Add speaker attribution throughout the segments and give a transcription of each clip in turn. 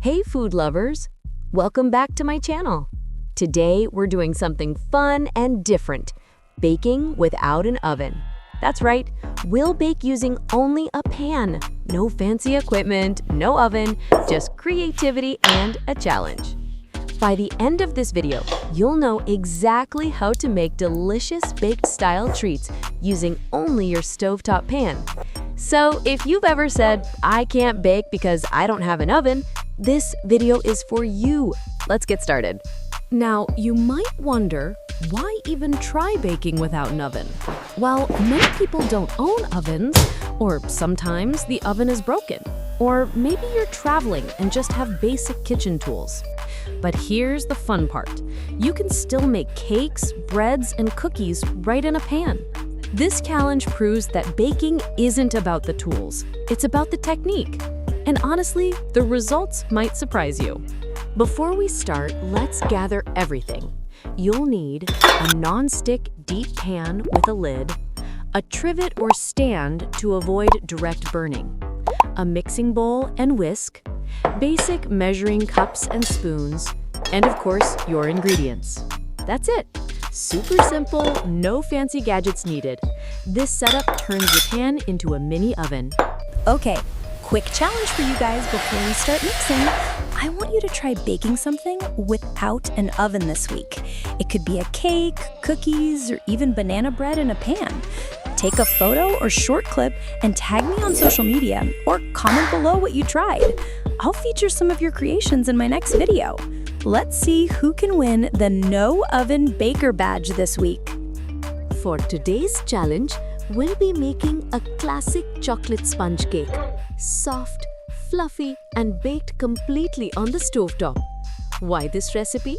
Speaker 1: Hey food lovers! Welcome back to my channel. Today we're doing something fun and different, baking without an oven. That's right, we'll bake using only a pan. No fancy equipment, no oven, just creativity and a challenge. By the end of this video, you'll know exactly how to make delicious baked-style treats using only your stovetop pan. So if you've ever said, I can't bake because I don't have an oven, this video is for you. Let's get started. Now, you might wonder, why even try baking without an oven? Well, many people don't own ovens, or sometimes the oven is broken. Or maybe you're traveling and just have basic kitchen tools. But here's the fun part. You can still make cakes, breads, and cookies right in a pan. This challenge proves that baking isn't about the tools, it's about the technique. And honestly, the results might surprise you. Before we start, let's gather everything. You'll need a non-stick deep pan with a lid, a trivet or stand to avoid direct burning, a mixing bowl and whisk, basic measuring cups and spoons, and of course, your ingredients. That's it. Super simple, no fancy gadgets needed. This setup turns your pan into a mini oven.
Speaker 2: Okay, quick challenge for you guys before we start mixing. I want you to try baking something without an oven this week. It could be a cake, cookies, or even banana bread in a pan. Take a photo or short clip and tag me on social media or comment below what you tried. I'll feature some of your creations in my next video. Let's see who can win the No Oven Baker badge this week.
Speaker 1: For today's challenge, we'll be making a classic chocolate sponge cake. Soft, fluffy, and baked completely on the stovetop. Why this recipe?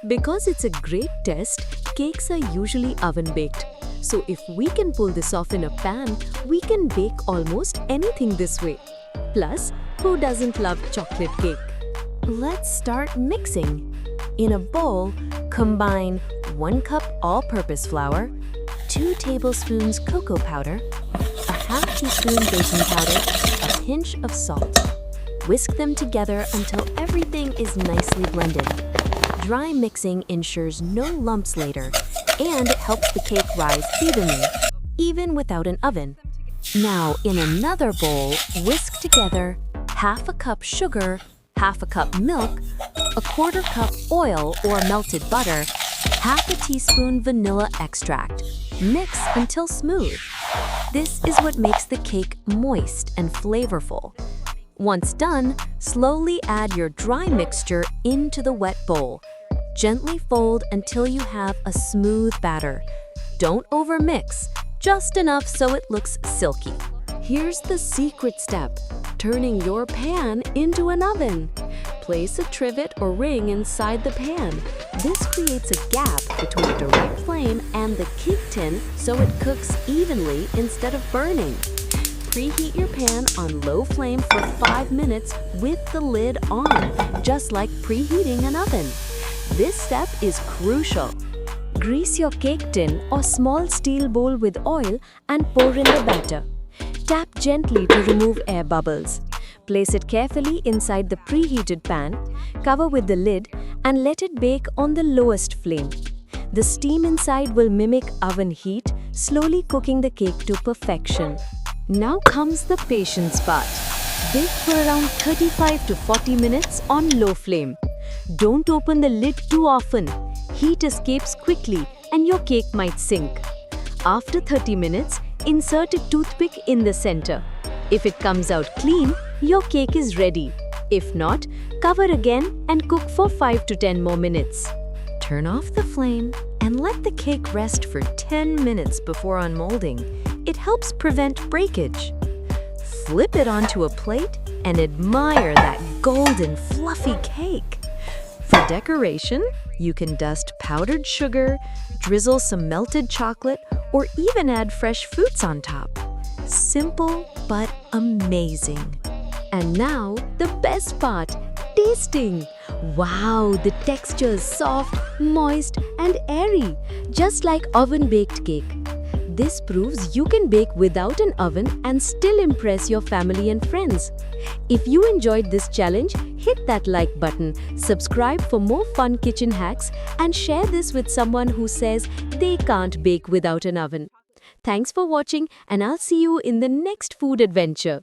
Speaker 1: Because it's a great test, cakes are usually oven-baked. So if we can pull this off in a pan, we can bake almost anything this way. Plus, who doesn't love chocolate cake? Let's start mixing. In a bowl, combine 1 cup all-purpose flour, 2 tablespoons cocoa powder, a half teaspoon baking powder, a pinch of salt. Whisk them together until everything is nicely blended. Dry mixing ensures no lumps later and helps the cake rise evenly, even without an oven. Now, in another bowl, whisk together half a cup sugar, half a cup milk, a 1/4 cup oil or melted butter, half a teaspoon vanilla extract. Mix until smooth. This is what makes the cake moist and flavorful. Once done, slowly add your dry mixture into the wet bowl. Gently fold until you have a smooth batter. Don't overmix, just enough so it looks silky. Here's the secret step, turning your pan into an oven. Place a trivet or ring inside the pan. This creates a gap between the direct flame and the cake tin so it cooks evenly instead of burning. Preheat your pan on low flame for 5 minutes with the lid on, just like preheating an oven. This step is crucial. Grease your cake tin or small steel bowl with oil and pour in the batter. Tap gently to remove air bubbles. Place it carefully inside the preheated pan, cover with the lid, and let it bake on the lowest flame. The steam inside will mimic oven heat, slowly cooking the cake to perfection. Now comes the patience part. Bake for around 35 to 40 minutes on low flame. Don't open the lid too often. Heat escapes quickly and your cake might sink. After 30 minutes, insert a toothpick in the center. If it comes out clean, your cake is ready. If not, cover again and cook for 5 to 10 more minutes. Turn off the flame and let the cake rest for 10 minutes before unmolding. It helps prevent breakage. Flip it onto a plate and admire that golden, fluffy cake. For decoration, you can dust powdered sugar, drizzle some melted chocolate, or even add fresh fruits on top. Simple but amazing. And now, the best part, tasting. Wow, the texture is soft, moist, and airy, just like oven-baked cake. This proves you can bake without an oven and still impress your family and friends. If you enjoyed this challenge, hit that like button, subscribe for more fun kitchen hacks, and share this with someone who says they can't bake without an oven. Thanks for watching, and I'll see you in the next food adventure.